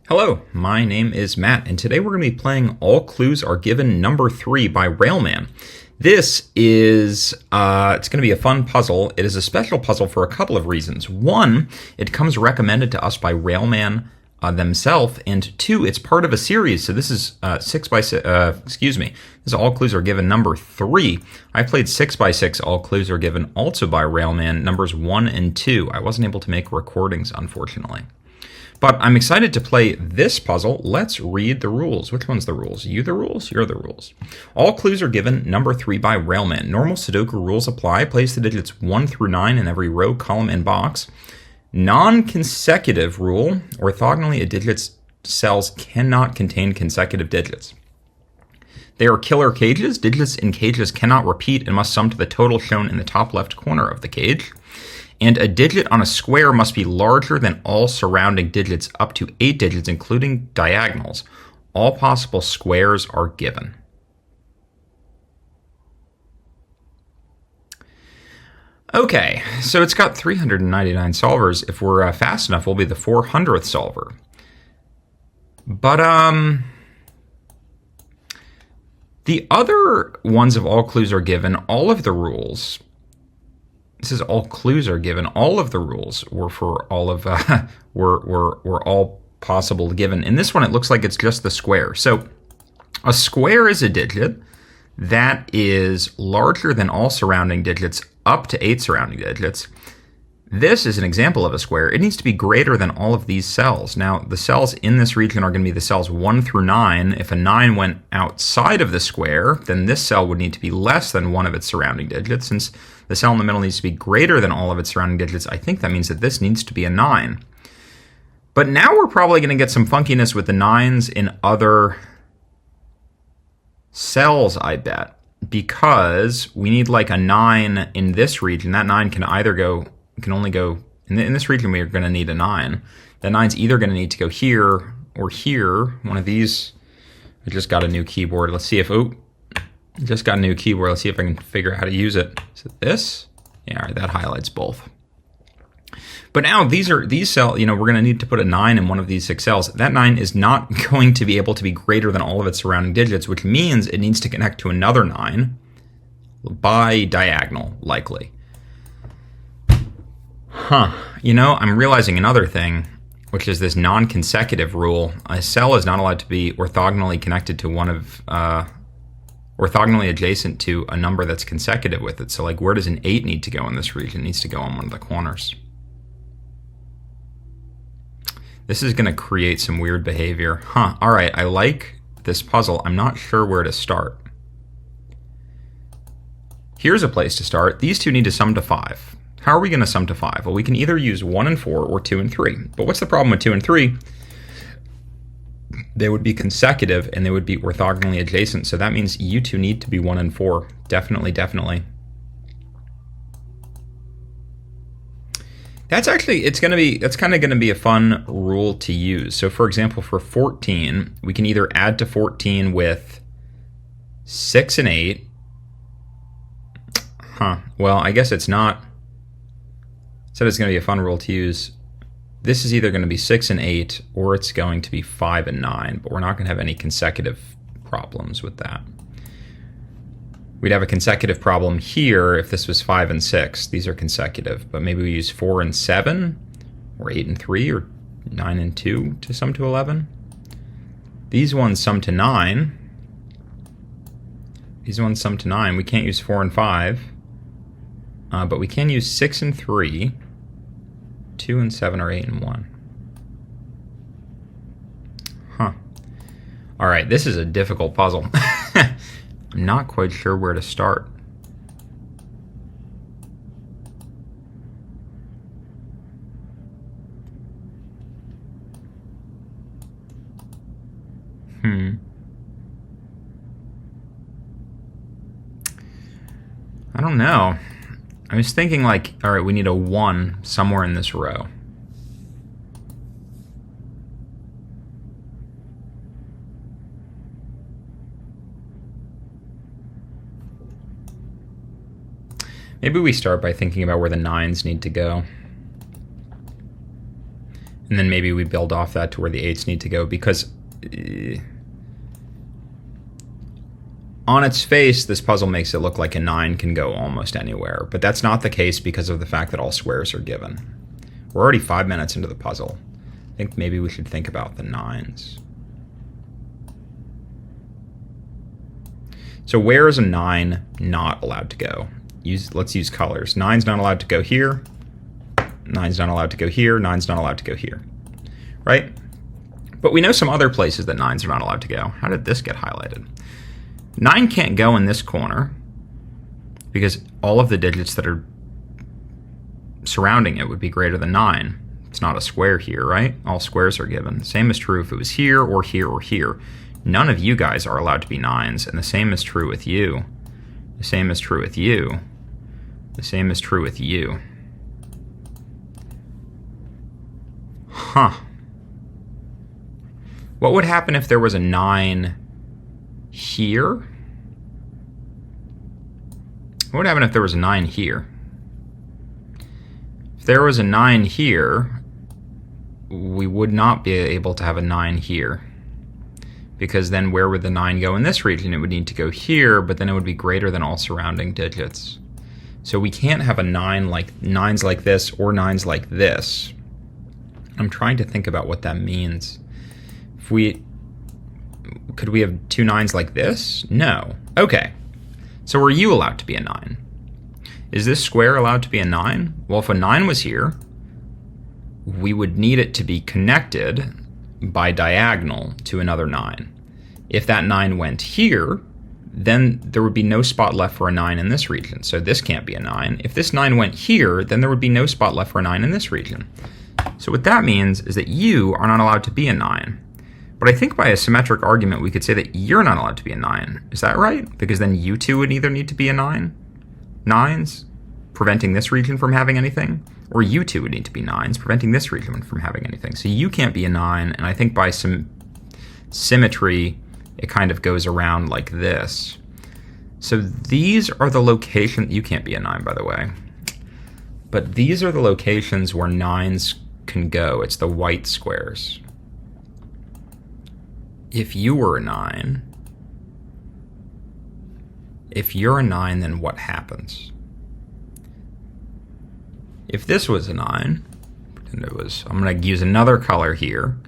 Hello, my name is Matt, and today we're going to be playing All Clues Are Given number 3 by Railman. This is, it's going to be a fun puzzle. It is a special puzzle for a couple of reasons. One, it comes recommended to us by Railman themselves, and two, it's part of a series. So this is 6x6, this is All Clues Are Given number 3. I played 6x6 All Clues Are Given also by Railman, numbers 1 and 2. I wasn't able to make recordings, unfortunately. But I'm excited to play this puzzle. Let's read the rules. Which one's the rules? You the rules? You're the rules. All clues are given number 3 by Railman. Normal Sudoku rules apply. Place the digits 1 through 9 in every row, column, and box. Non-consecutive rule. Orthogonally, a digit's cells cannot contain consecutive digits. They are killer cages. Digits in cages cannot repeat and must sum to the total shown in the top left corner of the cage. And a digit on a square must be larger than all surrounding digits up to 8 digits, including diagonals. All possible squares are given. Okay, so it's got 399 solvers. If we're fast enough, we'll be the 400th solver. But the other ones of All Clues Are Given, all of the rules... This is All Clues Are Given. All of the rules were for all of were all possible given. In this one, it looks like it's just the square. So a square is a digit that is larger than all surrounding digits up to 8 surrounding digits. This is an example of a square. It needs to be greater than all of these cells. Now, the cells in this region are going to be the cells 1 through 9. If a 9 went outside of the square, then this cell would need to be less than one of its surrounding digits. Since the cell in the middle needs to be greater than all of its surrounding digits, I think that means that this needs to be a 9. But now we're probably going to get some funkiness with the 9s in other cells, I bet. Because we need like a 9 in this region. That 9 can either go... can only go, in this region we are going to need a 9. That 9's either going to need to go here or here. One of these, I just got a new keyboard. Let's see if, just got a new keyboard. Let's see if I can figure out how to use it. Is it this? Yeah, all right, that highlights both. But now these cells, we're going to need to put a 9 in one of these 6 cells. That 9 is not going to be able to be greater than all of its surrounding digits, which means it needs to connect to another 9 by diagonal, likely. I'm realizing another thing, which is this non-consecutive rule. A cell is not allowed to be orthogonally connected to one of, orthogonally adjacent to a number that's consecutive with it. So like, where does an 8 need to go in this region? It needs to go on one of the corners. This is going to create some weird behavior. All right, I like this puzzle. I'm not sure where to start. Here's a place to start. These two need to sum to 5. How are we going to sum to 5? Well, we can either use 1 and 4 or 2 and 3. But what's the problem with 2 and 3? They would be consecutive and they would be orthogonally adjacent. So that means you two need to be 1 and 4. Definitely, definitely. That's kind of going to be a fun rule to use. So for example, for 14, we can either add to 14 with 6 and 8. Well, I guess it's not. So it's going to be a fun rule to use. This is either going to be 6 and 8, or it's going to be 5 and 9, but we're not going to have any consecutive problems with that. We'd have a consecutive problem here if this was 5 and 6. These are consecutive, but maybe we use 4 and 7, or 8 and 3, or 9 and 2 to sum to 11. These ones sum to 9. These ones sum to 9. We can't use 4 and 5, but we can use 6 and 3. 2 and 7 or 8 and 1. All right, this is a difficult puzzle. I'm not quite sure where to start. I don't know. I was thinking like, all right, we need a 1 somewhere in this row. Maybe we start by thinking about where the 9s need to go. And then maybe we build off that to where the 8s need to go, because on its face, this puzzle makes it look like a 9 can go almost anywhere, but that's not the case because of the fact that all squares are given. We're already 5 minutes into the puzzle. I think maybe we should think about the 9s. So where is a 9 not allowed to go? Let's use colors. 9's not allowed to go here. 9's not allowed to go here. 9's not allowed to go here. Right? But we know some other places that 9's are not allowed to go. How did this get highlighted? 9 can't go in this corner because all of the digits that are surrounding it would be greater than 9. It's not a square here, right? All squares are given. The same is true if it was here or here or here. None of you guys are allowed to be 9s, and the same is true with you. The same is true with you. The same is true with you. Huh. What would happen if there was a 9 here? What would happen if there was a 9 here? If there was a 9 here, we would not be able to have a 9 here. Because then where would the 9 go in this region? It would need to go here, but then it would be greater than all surrounding digits. So we can't have a 9s like this or 9s like this. I'm trying to think about what that means. Could we have 2 9s like this? No. Okay. So are you allowed to be a 9? Is this square allowed to be a 9? Well, if a 9 was here, we would need it to be connected by diagonal to another 9. If that 9 went here, then there would be no spot left for a 9 in this region. So this can't be a 9. If this 9 went here, then there would be no spot left for a 9 in this region. So what that means is that you are not allowed to be a 9. But I think by a symmetric argument, we could say that you're not allowed to be a 9. Is that right? Because then you two would either need to be a 9, 9s, preventing this region from having anything, or you two would need to be 9s, preventing this region from having anything. So you can't be a 9, and I think by some symmetry, it kind of goes around like this. So these are the locations, you can't be a 9, by the way, but these are the locations where 9s can go. It's the white squares. If you were a 9, if you're a 9, then what happens? If this was a 9, and I'm going to use another color here,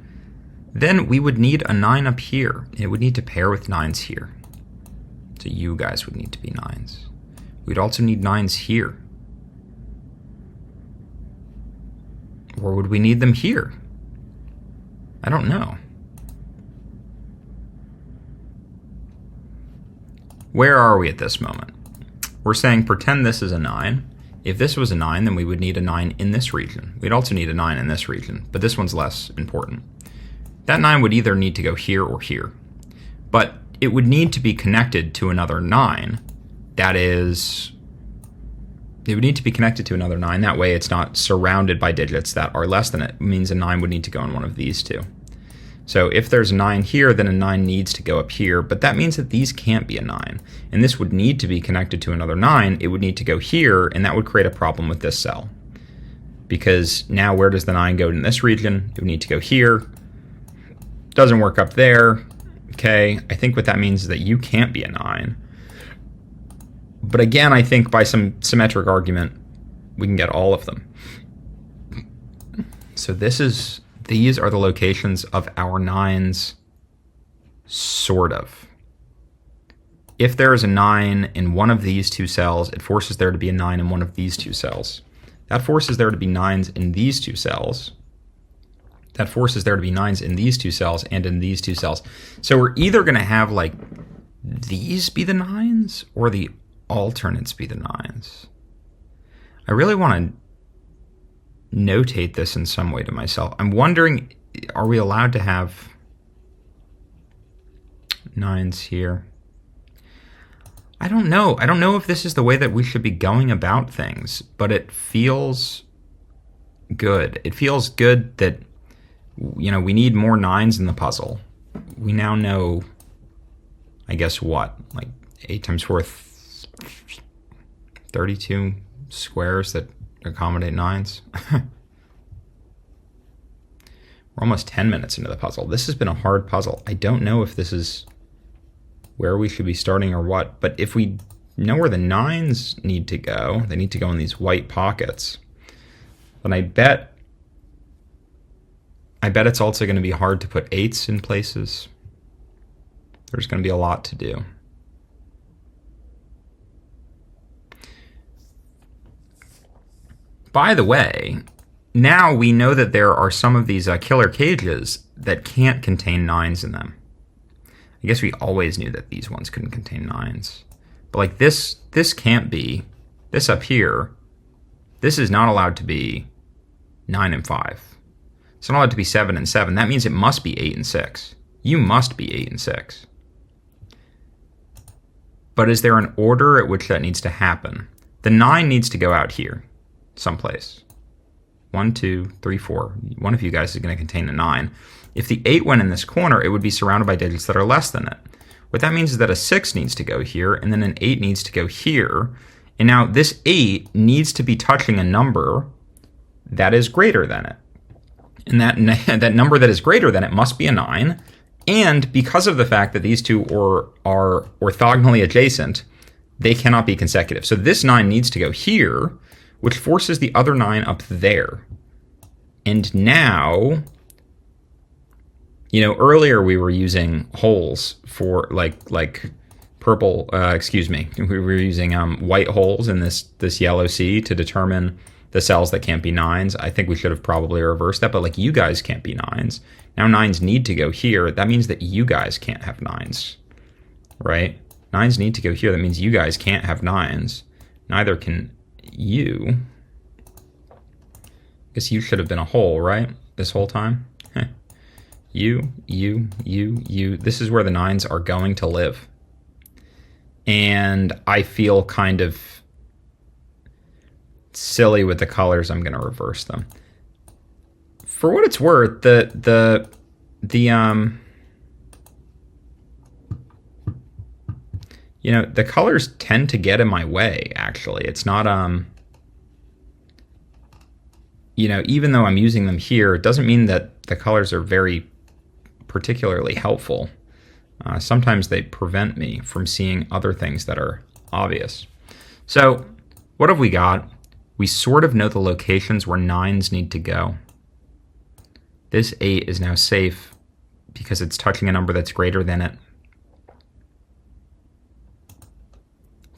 then we would need a 9 up here. It would need to pair with 9s here. So you guys would need to be 9s. We'd also need 9s here. Or would we need them here? I don't know. Where are we at this moment? We're saying pretend this is a 9. If this was a 9, then we would need a 9 in this region. We'd also need a 9 in this region, but this one's less important. That 9 would either need to go here or here, but it would need to be connected to another 9. That is, it would need to be connected to another 9. That way it's not surrounded by digits that are less than it. It means a 9 would need to go in one of these two. So if there's a 9 here, then a 9 needs to go up here, but that means that these can't be a 9. And this would need to be connected to another 9. It would need to go here, and that would create a problem with this cell. Because now where does the 9 go in this region? It would need to go here. Doesn't work up there. Okay, I think what that means is that you can't be a 9. But again, I think by some symmetric argument, we can get all of them. So these are the locations of our 9s, sort of. If there is a 9 in one of these two cells, it forces there to be a 9 in one of these two cells. That forces there to be 9s in these two cells. That forces there to be 9s in these two cells and in these two cells. So we're either going to have like these be the 9s or the alternates be the 9s. I really want to notate this in some way to myself. I'm wondering, are we allowed to have 9s here? I don't know. I don't know if this is the way that we should be going about things, but it feels good. It feels good that, you know, we need more 9s in the puzzle. We now know, I guess what, like 8 times 4, 32 squares that accommodate 9s. We're almost 10 minutes into the puzzle. This has been a hard puzzle. I don't know if this is where we should be starting or what, but if we know where the 9s need to go, they need to go in these white pockets, then I bet it's also going to be hard to put 8s in places. There's going to be a lot to do. By the way, now we know that there are some of these killer cages that can't contain 9s in them. I guess we always knew that these ones couldn't contain 9s. But like this can't be, this up here, this is not allowed to be 9 and 5. It's not allowed to be 7 and 7. That means it must be 8 and 6. You must be 8 and 6. But is there an order at which that needs to happen? The 9 needs to go out here, someplace. 1, 2, 3, 4. One of you guys is going to contain a 9. If the 8 went in this corner, it would be surrounded by digits that are less than it. What that means is that a 6 needs to go here, and then an 8 needs to go here. And now this 8 needs to be touching a number that is greater than it. And that number that is greater than it must be a 9. And because of the fact that these two are orthogonally adjacent, they cannot be consecutive. So this 9 needs to go here, which forces the other 9 up there. And now, earlier we were using holes for like purple, we were using white holes in this yellow C to determine the cells that can't be 9s. I think we should have probably reversed that, but like you guys can't be 9s. Now 9s need to go here. That means that you guys can't have 9s, right? 9s need to go here. That means you guys can't have 9s. Neither can you. Guess you should have been a hole, right? This whole time? You. This is where the 9s are going to live. And I feel kind of silly with the colors. I'm going to reverse them. For what it's worth, the colors tend to get in my way, actually. It's not, even though I'm using them here, it doesn't mean that the colors are very particularly helpful. Sometimes they prevent me from seeing other things that are obvious. So what have we got? We sort of know the locations where 9s need to go. This 8 is now safe because it's touching a number that's greater than it.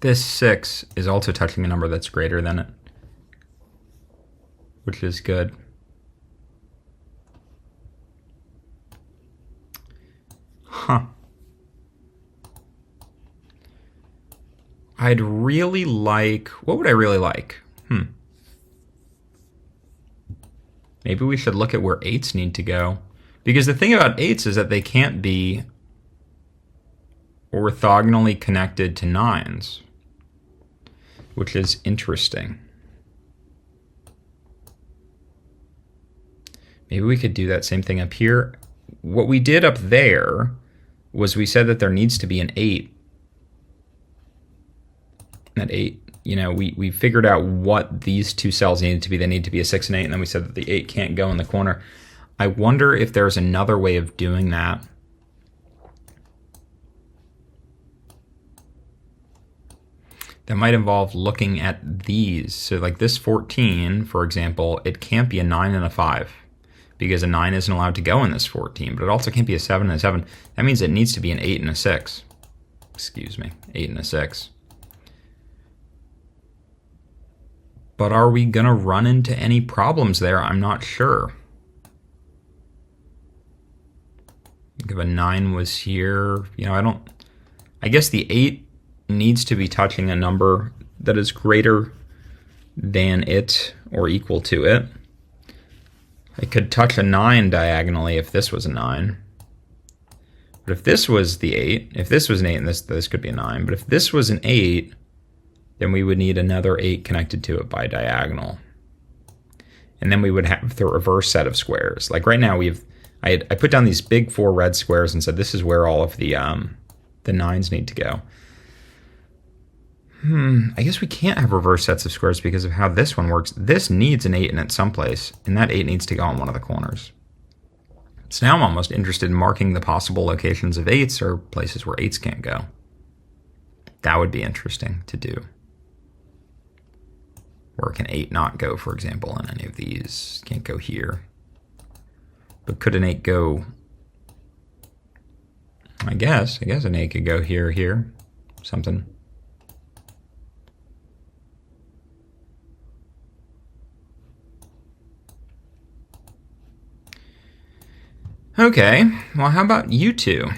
This 6 is also touching a number that's greater than it, which is good. Huh. I'd really like... What would I really like? Maybe we should look at where 8s need to go. Because the thing about 8s is that they can't be orthogonally connected to 9s, which is interesting. Maybe we could do that same thing up here. What we did up there was we said that there needs to be an 8. That 8, we figured out what these two cells needed to be. They need to be a 6 and 8, and then we said that the 8 can't go in the corner. I wonder if there's another way of doing that. That might involve looking at these. So like this 14, for example, it can't be a 9 and a 5 because a 9 isn't allowed to go in this 14, but it also can't be a 7 and a 7. That means it needs to be an 8 and a 6. 8 and a 6. But are we going to run into any problems there? I'm not sure. If a 9 was here, I guess the 8 needs to be touching a number that is greater than it or equal to it. I could touch a 9 diagonally if this was a 9. But if this was the 8, if this was an 8 and this could be a 9, but if this was an 8, then we would need another 8 connected to it by diagonal. And then we would have the reverse set of squares. Like right now I put down these big 4 red squares and said this is where all of the 9s need to go. I guess we can't have reverse sets of squares because of how this one works. This needs an 8 in it someplace, and that 8 needs to go on one of the corners. So now I'm almost interested in marking the possible locations of 8s or places where 8s can't go. That would be interesting to do. Where can 8 not go, for example, in any of these? Can't go here. But could an 8 go? I guess an 8 could go here, here, something. Okay, well, how about you two?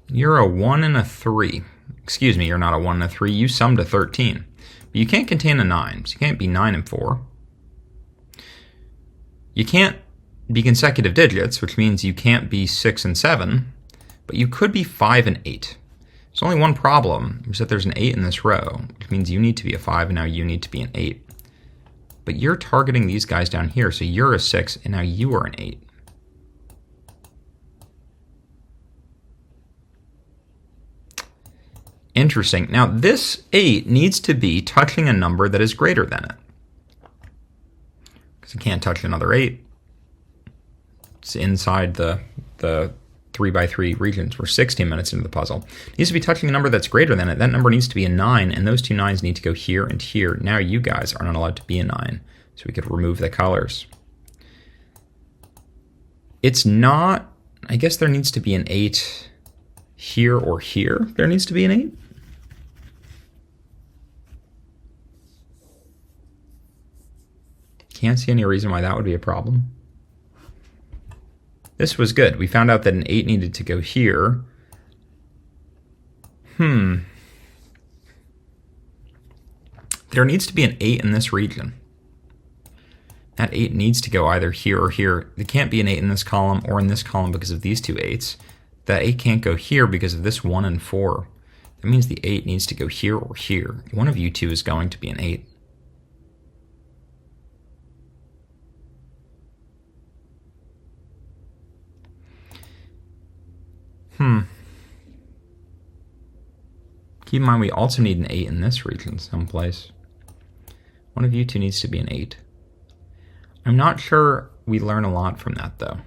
You're a 1 and a 3. Excuse me, you're not a 1 and a 3. You sum to 13. But you can't contain a 9, so you can't be 9 and 4. You can't be consecutive digits, which means you can't be 6 and 7, but you could be 5 and 8. There's only one problem, which is that there's an 8 in this row, which means you need to be a 5 and now you need to be an 8. But you're targeting these guys down here, so you're a 6 and now you are an 8. Interesting. Now this 8 needs to be touching a number that is greater than it. Because it can't touch another 8. It's inside the 3x3 regions. We're 16 minutes into the puzzle. It needs to be touching a number that's greater than it. That number needs to be a 9, and those two 9s need to go here and here. Now you guys are not allowed to be a 9, so we could remove the colors. It's not... I guess there needs to be an 8 here or here. There needs to be an 8. Can't see any reason why that would be a problem. This was good. We found out that an 8 needed to go here. There needs to be an 8 in this region. That 8 needs to go either here or here. There can't be an 8 in this column or in this column because of these two 8s. That 8 can't go here because of this 1 and 4. That means the 8 needs to go here or here. One of you two is going to be an 8. Keep in mind we also need an 8 in this region someplace. One of you two needs to be an 8. I'm not sure we learn a lot from that though.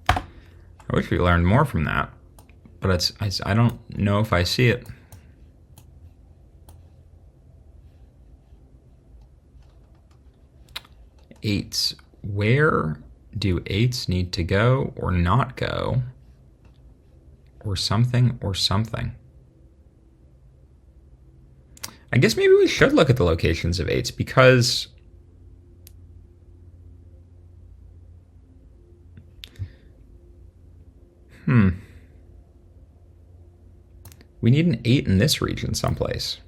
I wish we learned more from that, but I don't know if I see it. Eights. Where do 8s need to go or not go? Or something or something. I guess maybe we should look at the locations of 8s because we need an 8 in this region someplace.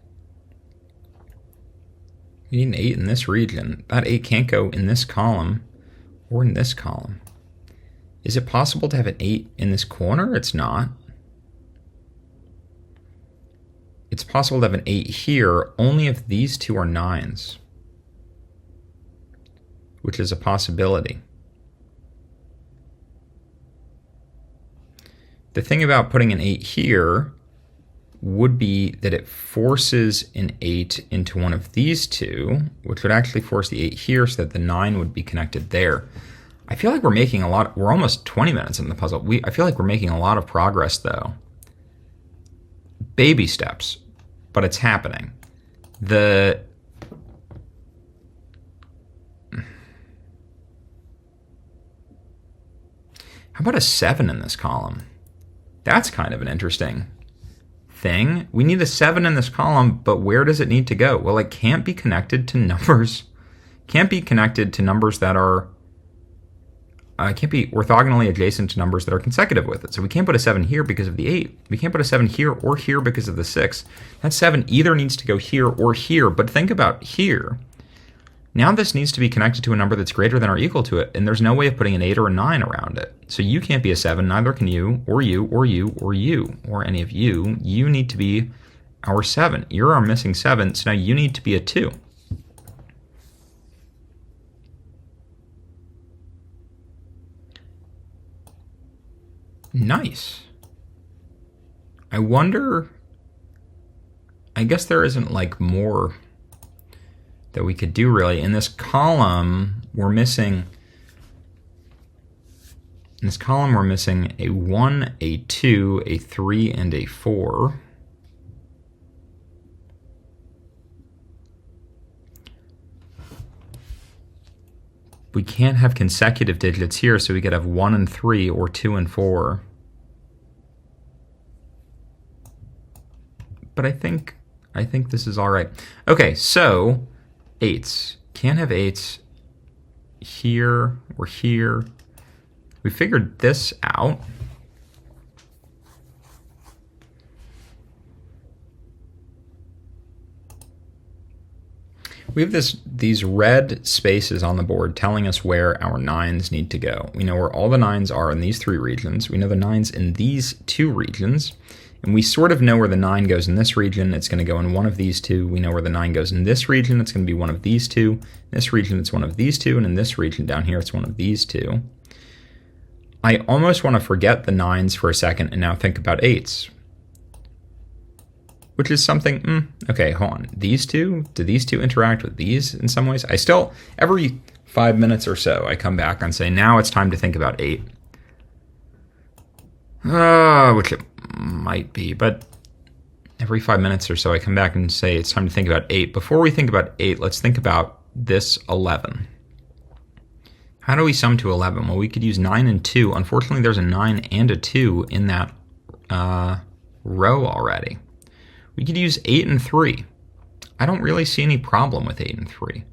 We need an 8 in this region. That 8 can't go in this column or in this column. Is it possible to have an 8 in this corner? It's not. It's possible to have an 8 here only if these two are 9s, which is a possibility. The thing about putting an 8 here would be that it forces an 8 into one of these two, which would actually force the 8 here so that the 9 would be connected there. I feel like we're making a lot. We're almost 20 minutes in the puzzle. I feel like we're making a lot of progress though. Baby steps, but it's happening. How about a 7 in this column? That's kind of an interesting thing. We need a 7 in this column, but where does it need to go? Well, it can't be connected to numbers. Can't be connected to numbers that are can't be orthogonally adjacent to numbers that are consecutive with it. So we can't put a 7 here because of the 8. We can't put a 7 here or here because of the 6. That 7 either needs to go here or here, but think about here. Now this needs to be connected to a number that's greater than or equal to it, and there's no way of putting an 8 or a 9 around it. So you can't be a 7, neither can you, or you, or you, or you, or any of you. You need to be our 7. You're our missing 7, so now you need to be a 2. Nice. I wonder, I guess there isn't like more that we could do really. In this column, we're missing a 1, a 2, a 3, and a 4. We can't have consecutive digits here, so we could have 1 and 3 or 2 and 4. But I think this is all right. Okay, so 8s. Can't have 8s here or here. We figured this out. We have these red spaces on the board telling us where our 9s need to go. We know where all the 9s are in these 3 regions. We know the 9s in these 2 regions. And we sort of know where the 9 goes in this region. It's going to go in one of these 2. We know where the 9 goes in this region. It's going to be one of these 2. In this region, it's one of these 2. And in this region down here, it's one of these 2. I almost want to forget the 9s for a second and now think about 8s. Which is something, okay, hold on. These 2, do these 2 interact with these in some ways? I still, every 5 minutes or so, I come back and say, now it's time to think about 8. Which it might be, but every 5 minutes or so, I come back and say, it's time to think about 8. Before we think about 8, let's think about this 11. How do we sum to 11? Well, we could use 9 and 2. Unfortunately, there's a 9 and a 2 in that row already. We could use 8 and 3. I don't really see any problem with 8 and 3.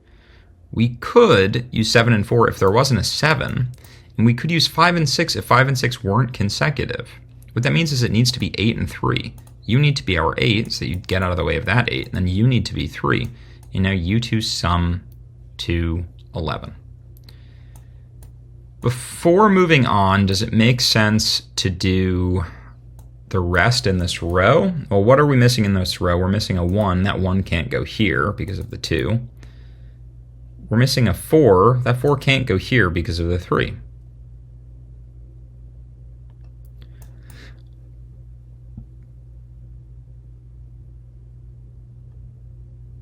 We could use 7 and 4 if there wasn't a 7, and we could use 5 and 6 if 5 and 6 weren't consecutive. What that means is it needs to be 8 and 3. You need to be our 8, so you get out of the way of that 8, and then you need to be 3. And now you two sum to 11. Before moving on, does it make sense to do the rest in this row? Well, what are we missing in this row? We're missing a 1. That 1 can't go here because of the 2. We're missing a 4. That 4 can't go here because of the 3.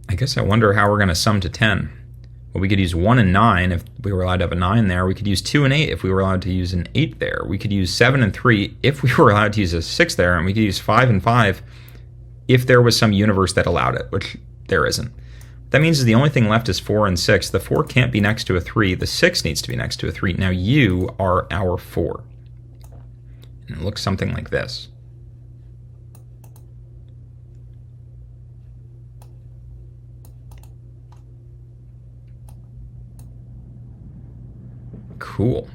I guess I wonder how we're going to sum to 10. Well, we could use 1 and 9 if we were allowed to have a 9 there. We could use 2 and 8 if we were allowed to use an 8 there. We could use 7 and 3 if we were allowed to use a 6 there. And we could use 5 and 5 if there was some universe that allowed it, which there isn't. That means the only thing left is 4 and 6. The 4 can't be next to a 3. The 6 needs to be next to a 3. Now you are our 4. And it looks something like this. Cool.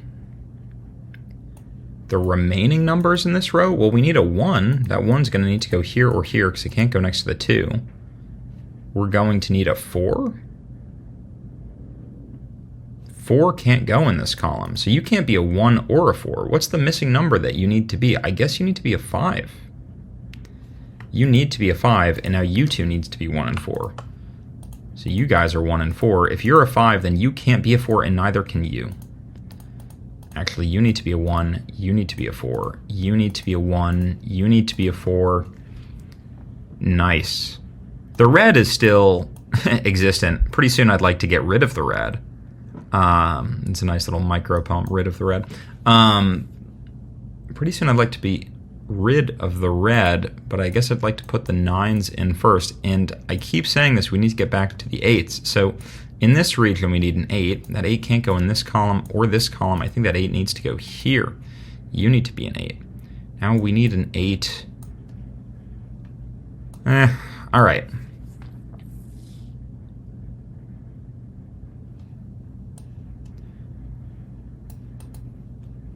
The remaining numbers in this row, well, we need a 1. That 1's going to need to go here or here because it can't go next to the 2. We're going to need a 4. 4 can't go in this column, so you can't be a 1 or a 4. What's the missing number that you need to be? I guess you need to be a 5. You need to be a 5, and now you two needs to be 1 and 4. So you guys are 1 and 4. If you're a 5, then you can't be a 4, and neither can you. Actually, you need to be a 1, you need to be a 4, you need to be a 1, you need to be a 4. Nice. The red is still existent. Pretty soon I'd like to get rid of the red. It's a nice little micro poem, rid of the red. Pretty soon I'd like to be rid of the red, but I guess I'd like to put the 9s in first. And I keep saying this, we need to get back to the 8s. So in this region, we need an 8. That 8 can't go in this column or this column. I think that 8 needs to go here. You need to be an 8. Now we need an 8. All right.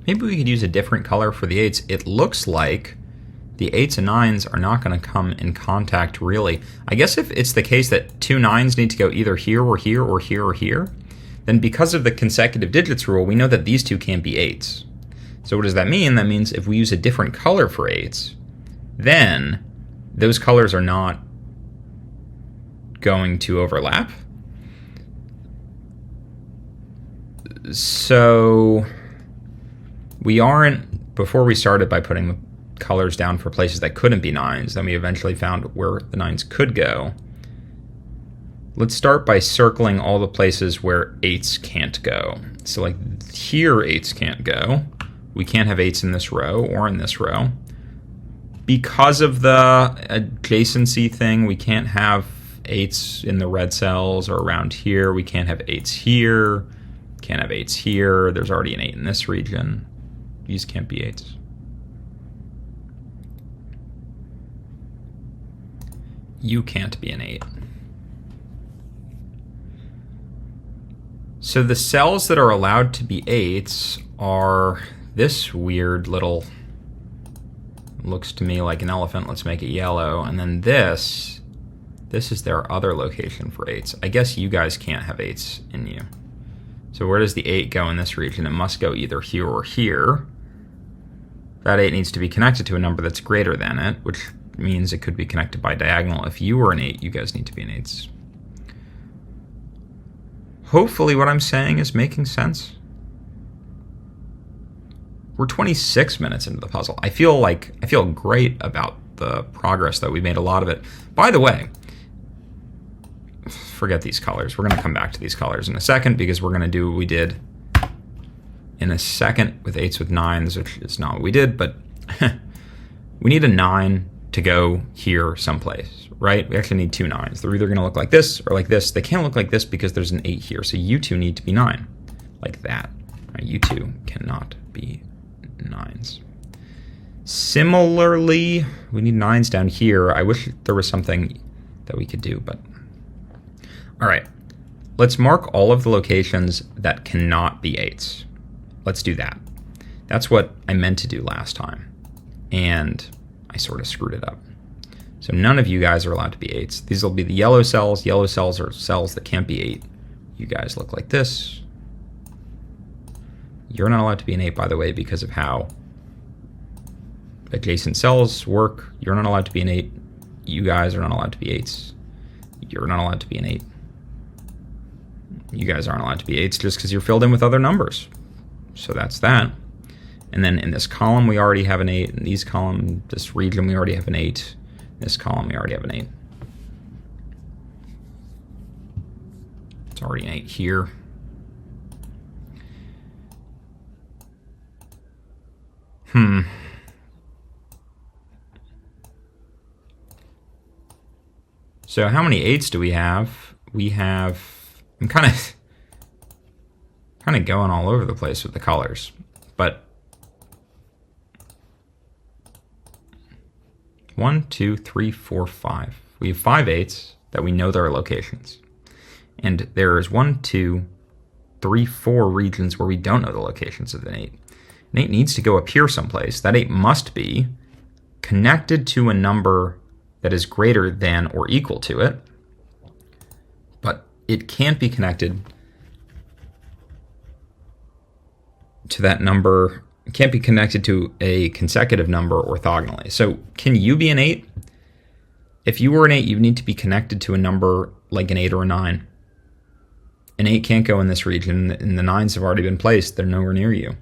Maybe we could use a different color for the 8s. It looks like the 8s and 9s are not going to come in contact, really. I guess if it's the case that 2 9s need to go either here or here or here or here, then because of the consecutive digits rule, we know that these 2 can't be 8s. So what does that mean? That means if we use a different color for 8s, then those colors are not going to overlap. So we aren't, before we started by putting the colors down for places that couldn't be 9s. Then we eventually found where the 9s could go. Let's start by circling all the places where 8s can't go. So like here 8s can't go. We can't have 8s in this row or in this row. Because of the adjacency thing, we can't have 8s in the red cells or around here. We can't have 8s here. Can't have 8s here. There's already an 8 in this region. These can't be 8s. You can't be an 8. So the cells that are allowed to be 8s are this weird little, looks to me like an elephant, let's make it yellow, and then this is their other location for 8s. I guess you guys can't have 8s in you. So where does the 8 go in this region? It must go either here or here. That 8 needs to be connected to a number that's greater than it, which means it could be connected by diagonal. If you were an 8, you guys need to be an 8s. Hopefully what I'm saying is making sense. We're 26 minutes into the puzzle. I feel great about the progress that we made, a lot of it. By the way, forget these colors. We're going to come back to these colors in a second because we're going to do what we did in a second with 8s with 9s, which is not what we did, but we need a 9 to go here someplace, right? We actually need 2 9s. They're either going to look like this or like this. They can't look like this because there's an 8 here, so you two need to be 9, like that. Right, you two cannot be 9s. Similarly, we need 9s down here. I wish there was something that we could do, but all right. Let's mark all of the locations that cannot be 8s. Let's do that. That's what I meant to do last time, and I sort of screwed it up. So none of you guys are allowed to be 8s. These will be the yellow cells. Yellow cells are cells that can't be 8. You guys look like this. You're not allowed to be an 8, by the way, because of how adjacent cells work. You're not allowed to be an 8. You guys are not allowed to be 8s. You're not allowed to be an 8. You guys aren't allowed to be 8s just because you're filled in with other numbers. So that's that. And then in this column, we already have an 8. In these column, this region, we already have an 8. In this column, we already have an 8. It's already an 8 here. So how many 8s do we have? We have, I'm kind of going all over the place with the colors, but 1, 2, 3, 4, 5. We have 5 8s that we know their locations. And there's 1, 2, 3, 4 regions where we don't know the locations of an 8. An 8 needs to go up here someplace. That 8 must be connected to a number that is greater than or equal to it, but it can't be connected to that number. It can't be connected to a consecutive number orthogonally. So can you be an 8? If you were an 8, you need to be connected to a number like an 8 or a 9. An 8 can't go in this region, and the 9s have already been placed. They're nowhere near you.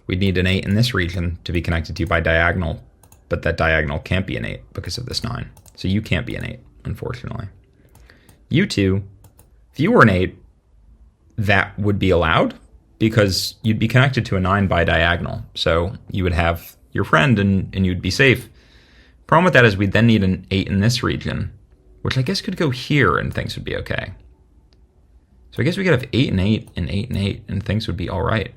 We'd need an 8 in this region to be connected to you by diagonal, but that diagonal can't be an 8 because of this 9. So you can't be an 8, unfortunately. You two, if you were an 8, that would be allowed because you'd be connected to a 9 by diagonal. So you would have your friend and you'd be safe. Problem with that is we'd then need an 8 in this region, which I guess could go here and things would be okay. So I guess we could have 8 and 8 and 8 and 8 and things would be all right.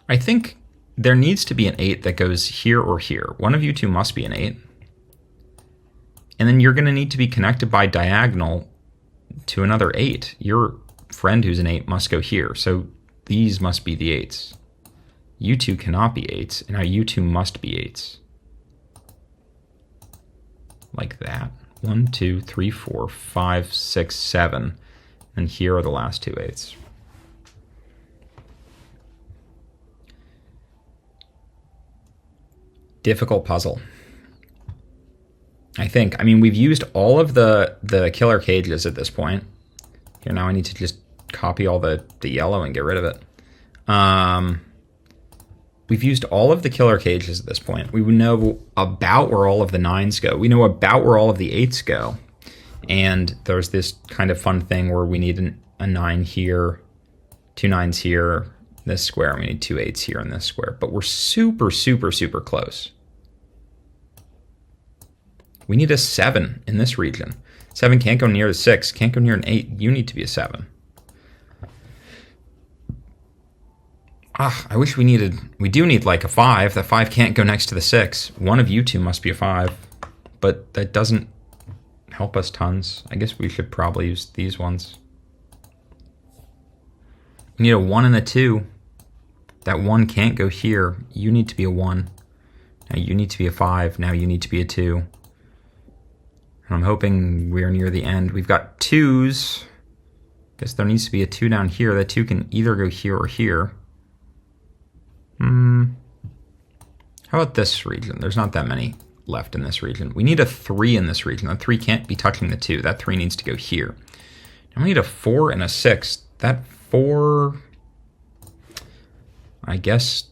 I think there needs to be an 8 that goes here or here. One of you two must be an 8. And then you're going to need to be connected by diagonal to another 8. Your friend who's an 8 must go here. So these must be the 8s. You two cannot be 8s. And now you two must be 8s. Like that. 1, 2, 3, 4, 5, 6, 7. And here are the last two 8s. Difficult puzzle. I mean, we've used all of the killer cages at this point. Here now I need to just copy all the yellow and get rid of it. We've used all of the killer cages at this point. We know about where all of the 9s go. We know about where all of the 8s go. And there's this kind of fun thing where we need a 9 here, 2 9s here, this square, and we need 2 8s here in this square. But we're super, super, super close. We need a 7 in this region. 7 can't go near the 6, can't go near an 8. You need to be a 7. I wish we do need like a 5. That 5 can't go next to the 6. One of you two must be a 5. But that doesn't help us tons. I guess we should probably use these ones. We need a 1 and a 2. That 1 can't go here. You need to be a 1. Now you need to be a 5. Now you need to be a 2. And I'm hoping we're near the end. We've got 2s. Guess there needs to be a 2 down here. That 2 can either go here or here. How about this region? There's not that many left in this region. We need a 3 in this region. That 3 can't be touching the 2. That 3 needs to go here. And we need a 4 and a 6. That 4... I guess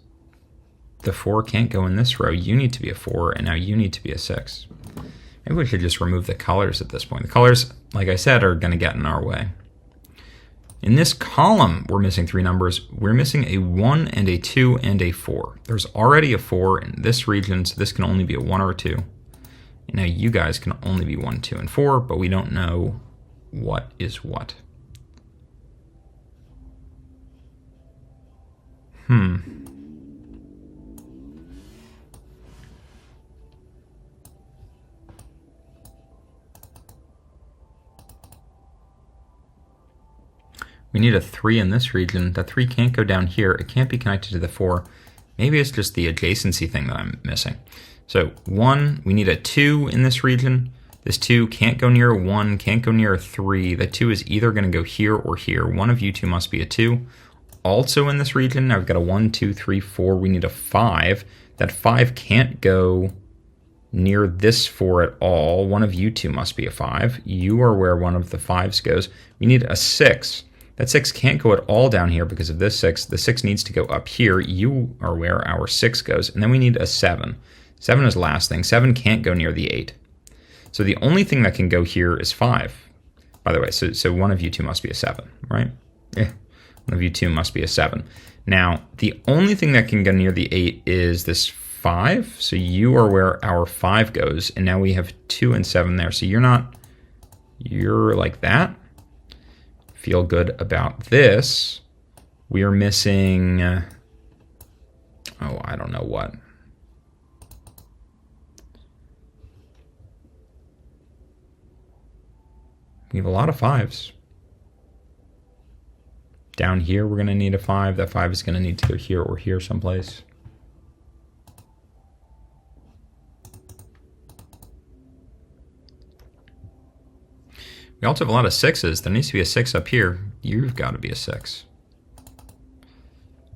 the 4 can't go in this row. You need to be a 4, and now you need to be a 6. Maybe we should just remove the colors at this point. The colors, like I said, are going to get in our way. In this column, we're missing 3 numbers. We're missing a 1 and a 2 and a 4. There's already a 4 in this region, so this can only be a 1 or a 2. And now you guys can only be 1, 2, and 4, but we don't know what is what. We need a 3 in this region. That 3 can't go down here. It can't be connected to the 4. Maybe it's just the adjacency thing that I'm missing. So 1, we need a 2 in this region. This 2 can't go near a 1, can't go near a 3. The 2 is either going to go here or here. One of you two must be a 2. Also in this region, now we've got a 1, 2, 3, 4. We need a 5. That 5 can't go near this 4 at all. One of you two must be a 5. You are where one of the 5s goes. We need a 6. That 6 can't go at all down here because of this 6. The 6 needs to go up here. You are where our 6 goes. And then we need a 7. 7 is the last thing. 7 can't go near the 8. So the only thing that can go here is 5. By the way, so one of you two must be a 7, right? Yeah. One of you two must be a 7. Now, the only thing that can go near the 8 is this 5. So you are where our 5 goes. And now we have 2 and 7 there. So you're like that. Feel good about this. We are missing, I don't know what. We have a lot of 5s. Down here, we're going to need a 5. That 5 is going to need to go here or here someplace. We also have a lot of 6s. There needs to be a 6 up here. You've got to be a 6.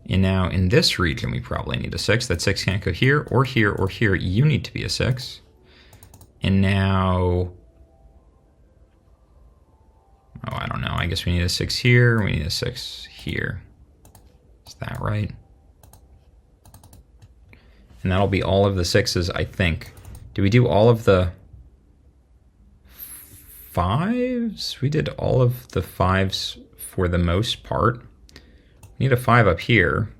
And now in this region, we probably need a 6. That 6 can't go here or here or here. You need to be a 6. And now, I don't know. I guess we need a 6 here. We need a 6 here. Is that right? And that'll be all of the 6s, I think. Do we do all of the 5s? We did all of the 5s for the most part. We need a 5 up here.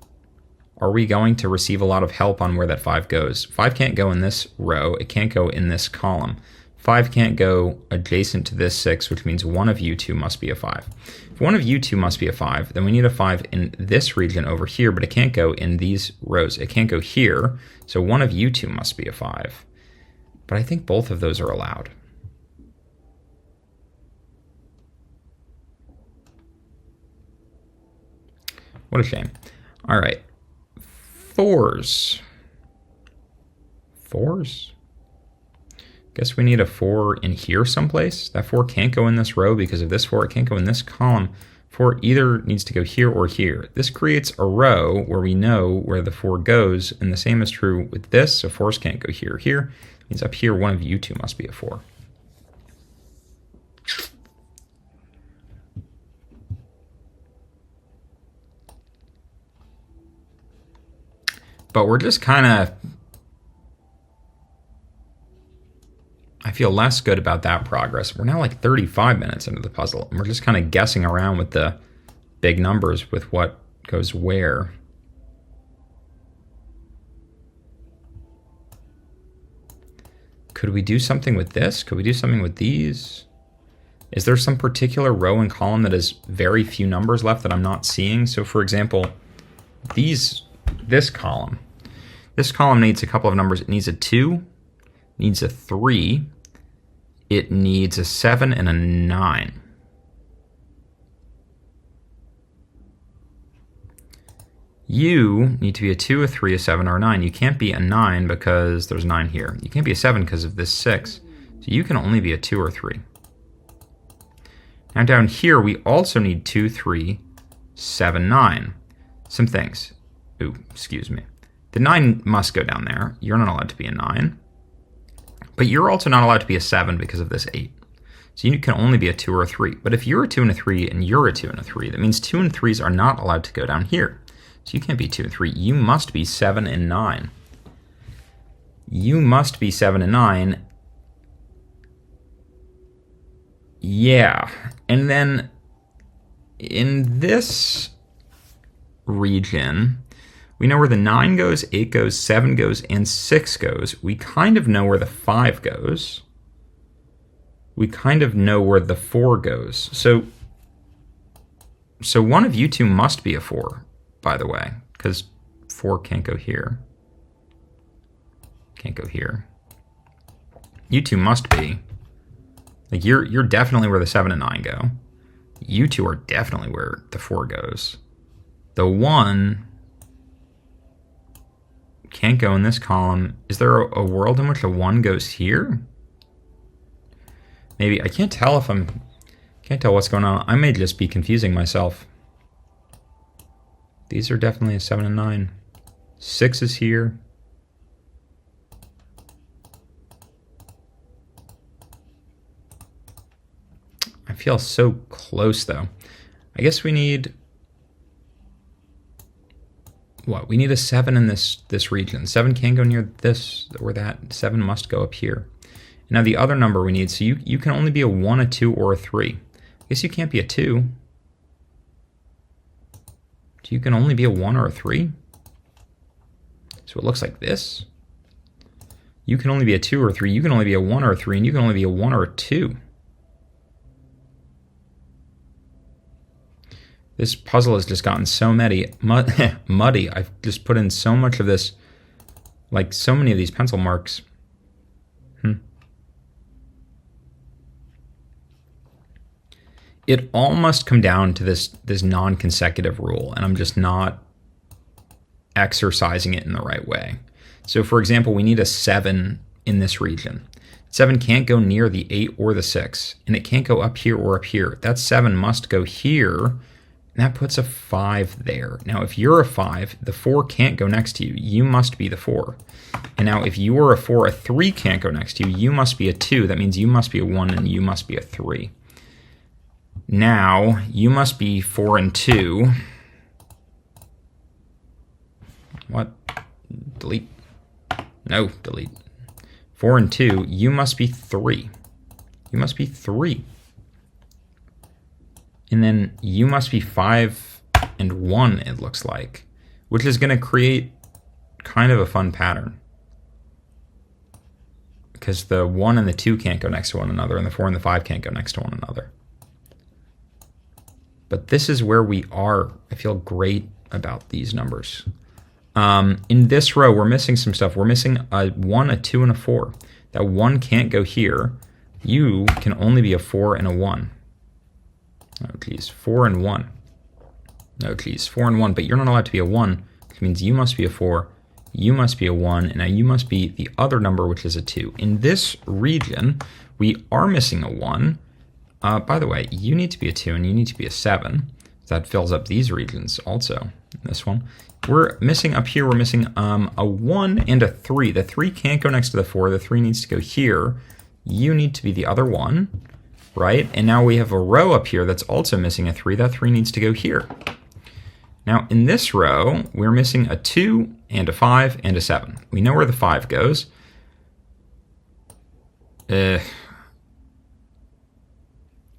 Are we going to receive a lot of help on where that 5 goes? 5 can't go in this row. It can't go in this column. 5 can't go adjacent to this 6, which means one of you two must be a 5. If one of you two must be a 5, then we need a 5 in this region over here, but it can't go in these rows. It can't go here, so one of you two must be a 5. But I think both of those are allowed. What a shame. All right. 4s. 4s? Guess we need a 4 in here someplace. That 4 can't go in this row because of this 4. It can't go in this column. 4 either needs to go here or here. This creates a row where we know where the 4 goes, and the same is true with this. So 4s can't go here or here. It means up here, one of you two must be a 4. But we're just kind of... I feel less good about that progress. We're now like 35 minutes into the puzzle, and we're just kind of guessing around with the big numbers with what goes where. Could we do something with this? Could we do something with these? Is there some particular row and column that has very few numbers left that I'm not seeing? So for example, this column needs a couple of numbers. It needs a 2, needs a 3, it needs a 7 and a 9. You need to be a 2, a 3, a 7, or a 9. You can't be a 9 because there's 9 here. You can't be a 7 because of this 6. So you can only be a 2 or 3. Now down here, we also need 2, 3, 7, 9. Some things. Ooh, excuse me. The 9 must go down there. You're not allowed to be a 9. But you're also not allowed to be a 7 because of this 8. So you can only be a 2 or a 3. But if you're a 2 and a 3 and you're a 2 and a 3, that means 2 and 3s are not allowed to go down here. So you can't be 2 and 3. You must be 7 and 9. You must be 7 and 9. Yeah. And then in this region, we know where the 9 goes, 8 goes, 7 goes, and 6 goes. We kind of know where the 5 goes. We kind of know where the 4 goes. So one of you two must be a 4. By the way, because 4 can't go here. Can't go here. You two must be. Like you're definitely where the 7 and 9 go. You two are definitely where the 4 goes. The 1 can't go in this column. Is there a world in which a 1 goes here? Maybe. I can't tell what's going on. I may just be confusing myself. These are definitely a 7 and 9. 6 is here. I feel so close though. I guess we need... What? We need a 7 in this region. 7 can't go near this or that. 7 must go up here. Now the other number we need, so you can only be a 1, a 2, or a 3. I guess you can't be a 2. So you can only be a 1 or a 3. So it looks like this. You can only be a 2 or a 3. You can only be a 1 or a 3. And you can only be a 1 or a 2. This puzzle has just gotten so muddy. I've just put in so much of this, like so many of these pencil marks. It all must come down to this non-consecutive rule, and I'm just not exercising it in the right way. So for example, we need a 7 in this region. 7 can't go near the 8 or the 6, and it can't go up here or up here. That 7 must go here, and that puts a 5 there. Now if you're a 5, the 4 can't go next to you. You must be the 4. And now if you are a 4, a 3 can't go next to you. You must be a 2. That means you must be a 1 and you must be a 3. Now, you must be 4 and 2. What? Delete. No, delete. 4 and 2, you must be 3. You must be 3. And then you must be 5 and 1, it looks like, which is going to create kind of a fun pattern. Because the 1 and the 2 can't go next to one another, and the 4 and the 5 can't go next to one another. But this is where we are. I feel great about these numbers. In this row, we're missing some stuff. We're missing a 1, a 2, and a 4. That 1 can't go here. You can only be a 4 and a 1. Oh, geez. 4 and 1. No, geez. 4 and 1. But you're not allowed to be a 1, which means you must be a 4. You must be a 1. And now you must be the other number, which is a 2. In this region, we are missing a 1. By the way, you need to be a 2 and you need to be a 7. That fills up these regions also. This one. We're missing up here, we're missing a 1 and a 3. The 3 can't go next to the 4. The 3 needs to go here. You need to be the other one, right? And now we have a row up here that's also missing a 3. That 3 needs to go here. Now, in this row, we're missing a 2 and a 5 and a 7. We know where the 5 goes. I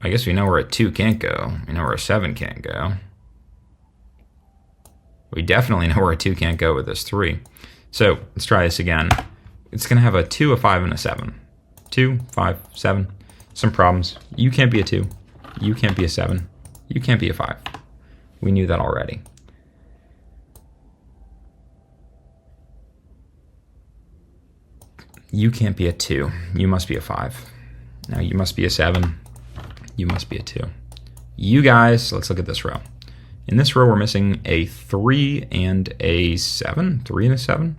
guess we know where a 2 can't go. We know where a 7 can't go. We definitely know where a 2 can't go with this 3. So let's try this again. It's going to have a 2, a 5, and a 7. 2, 5, 7. Some problems. You can't be a 2. You can't be a 7. You can't be a 5. We knew that already. You can't be a 2. You must be a 5. Now you must be a 7. You must be a 2. You guys, let's look at this row. In this row, we're missing a 3 and a 7. 3 and a 7.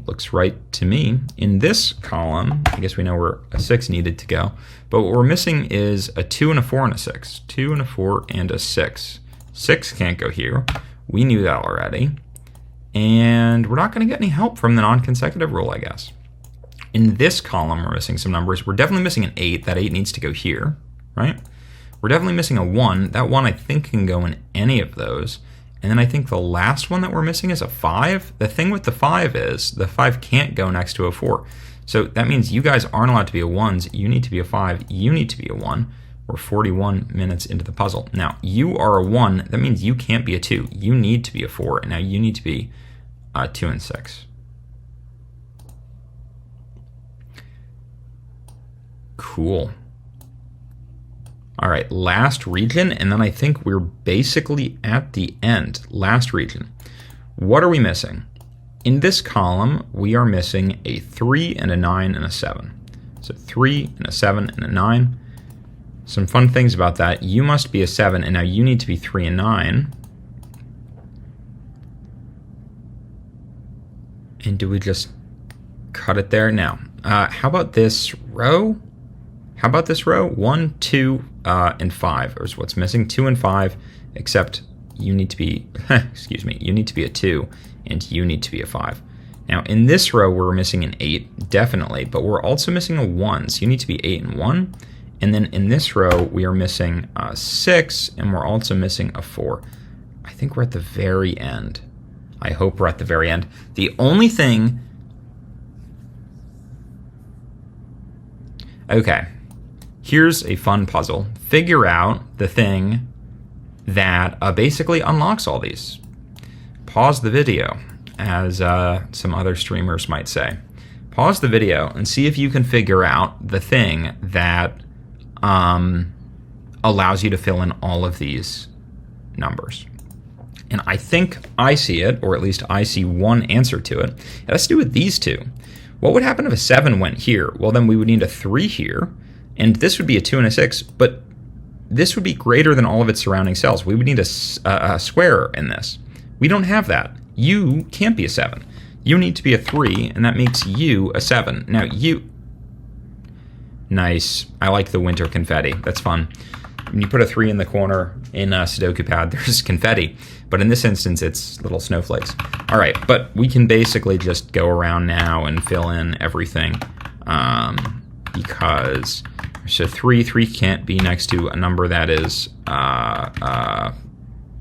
Looks right to me. In this column, I guess we know where a 6 needed to go. But what we're missing is a 2 and a 4 and a 6. 2 and a 4 and a 6. 6 can't go here. We knew that already. And we're not going to get any help from the non-consecutive rule, I guess. In this column, we're missing some numbers. We're definitely missing an 8. That 8 needs to go here, right? We're definitely missing a 1. That 1 I think can go in any of those. And then I think the last one that we're missing is a 5. The thing with the 5 is the 5 can't go next to a 4. So that means you guys aren't allowed to be a 1s. You need to be a 5. You need to be a 1. We're 41 minutes into the puzzle. Now, you are a 1. That means you can't be a 2. You need to be a 4. And now you need to be 2 and 6. Cool. All right, last region, and then I think we're basically at the end. Last region. What are we missing? In this column, we are missing a 3 and a 9 and a 7. So 3 and a 7 and a 9. Some fun things about that. You must be a 7, and now you need to be 3 and 9. And do we just cut it there? Now, how about this row? How about this row? 1, 2, and 5 is what's missing. 2 and 5, except you need to be, excuse me, you need to be a 2, and you need to be a 5. Now, in this row, we're missing an 8, definitely, but we're also missing a 1, so you need to be 8 and 1. And then in this row, we are missing a 6, and we're also missing a 4. I think we're at the very end. I hope we're at the very end. The only thing... Okay. Here's a fun puzzle. Figure out the thing that basically unlocks all these. Pause the video, as some other streamers might say. Pause the video and see if you can figure out the thing that allows you to fill in all of these numbers. And I think I see it, or at least I see one answer to it. It has to do with these two. What would happen if a 7 went here? Well, then we would need a 3 here. And this would be a 2 and a 6, but this would be greater than all of its surrounding cells. We would need a square in this. We don't have that. You can't be a 7. You need to be a 3, and that makes you a 7. Now, you... Nice. I like the winter confetti. That's fun. When you put a 3 in the corner in a Sudoku pad, there's confetti. But in this instance, it's little snowflakes. All right, but we can basically just go around now and fill in everything because... So 3 can't be next to a number that is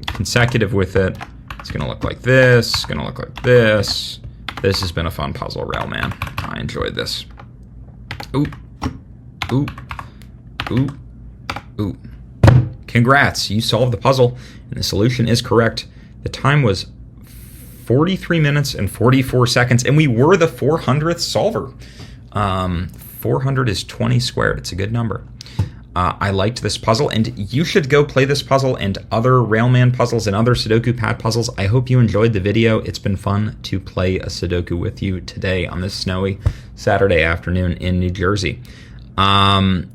consecutive with it. It's going to look like this. It's going to look like this. This has been a fun puzzle, Railman. I enjoyed this. Ooh. Ooh. Ooh. Ooh. Congrats. You solved the puzzle, and the solution is correct. The time was 43 minutes and 44 seconds, and we were the 400th solver. 400 is 20 squared. It's a good number. I liked this puzzle, and you should go play this puzzle and other Railman puzzles and other Sudoku pad puzzles. I hope you enjoyed the video. It's been fun to play a Sudoku with you today on this snowy Saturday afternoon in New Jersey.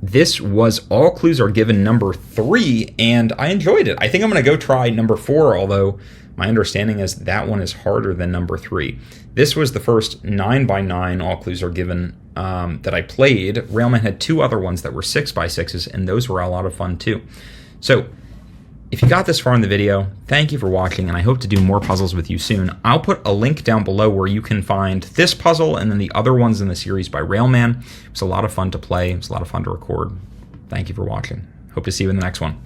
This was All Clues Are Given number 3, and I enjoyed it. I think I'm going to go try number 4, although my understanding is that one is harder than number 3. This was the first 9x9 All Clues Are Given that I played. Railman had 2 other ones that were 6x6s, and those were a lot of fun too. So if you got this far in the video, thank you for watching, and I hope to do more puzzles with you soon. I'll put a link down below where you can find this puzzle and then the other ones in the series by Railman. It was a lot of fun to play. It was a lot of fun to record. Thank you for watching. Hope to see you in the next one.